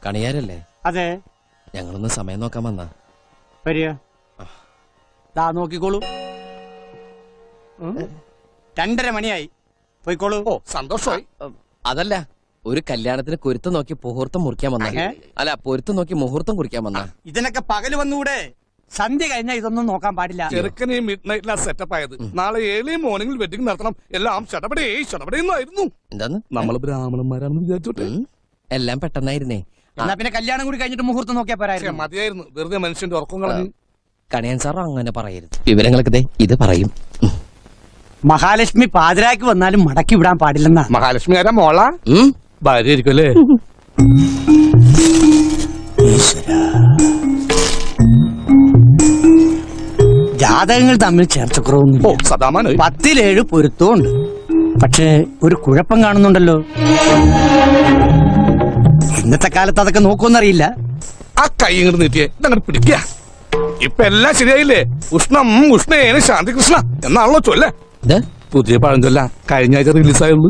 കണിയാരല്ലേ? അതെ. ഞങ്ങളൊന്ന് സമയം നോക്കാൻ വന്നാ. വരിക. ദാ നോക്കിക്കോളൂ. 2:30 മണിയായി. പോയിക്കോളൂ. ഓ സന്തോഷമായി. അതല്ല, ഒരു കല്യാണത്തിന് കുരുത്തം നോക്കി മുഹൂർത്തം മുറിക്കാൻ വന്ന. അല്ല, പൊരുത്തം നോക്കി മുഹൂർത്തം കുറിക്കാൻ വന്ന. ഇതിനൊക്കെ പകല് വന്നുകൂടെ? സന്ധ്യ കഴിഞ്ഞാൽ ഇതൊന്നും നോക്കാൻ പാടില്ല. ചെറുക്കനെ മിഡ് നൈറ്റിലാ സെറ്റപ്പ് ആയത്. നാളെ ഏർലി മോർണിംഗിൽ വെഡിങ് നടത്തണം. എല്ലാം ഷടപടേന്നായിരുന്നു. എന്താന്ന്? നമ്മൾ ബ്രാഹ്മണന്മാരാണെന്ന് വിചാരിച്ചോട്ടെ. എല്ലാം പെട്ടെന്നായിരുന്നേ. എന്നാ പിന്നെ കല്യാണം കൂടി കഴിഞ്ഞിട്ട് മുഹൂർത്തം നോക്കിയാ പോരായിരുന്നു. മതിയായിരുന്നു, വെറുതെ മനുഷ്യന്റെ ഉറക്കം കളഞ്ഞു. കണിയൻ സാർ അങ്ങനെ പറയരുത്. വിവരങ്ങളൊക്കെ ഇത് പറയും. മഹാലക്ഷ്മി പാതിരാക്ക് വന്നാലും മടക്കി വിടാൻ പാടില്ലെന്നാ. മഹാലക്ഷ്മി ആരാ? മോള ഭാര്യ ആയിരിക്കും അല്ലേ? ജാതകങ്ങൾ തമ്മിൽ ചേർച്ചക്കുറവൊന്നും. ഓ സദാമാനോ. 10-7 പൊരുത്തവും ഉണ്ട്. പക്ഷേ ഒരു കുഴപ്പം കാണുന്നുണ്ടല്ലോ. ഇന്നത്തെ കാലത്ത് അതൊക്കെ നോക്കുമെന്നറിയില്ല. ആ കൈ ഇങ്ങോട്ട് നീട്ടിയേ, ഇതങ്ങോട്ട് പിടിക്കുക. ഇപ്പൊ എല്ലാം ശരിയായില്ലേ? ഉഷ്ണം ഉഷ്ണേന ശാന്തി കൃഷ്ണ എന്നാണല്ലോ ചൊല്ലേ. പുതിയ പഴഞ്ചൊല്ല കഴിഞ്ഞ ആഴ്ച റിലീസായുള്ളൂ.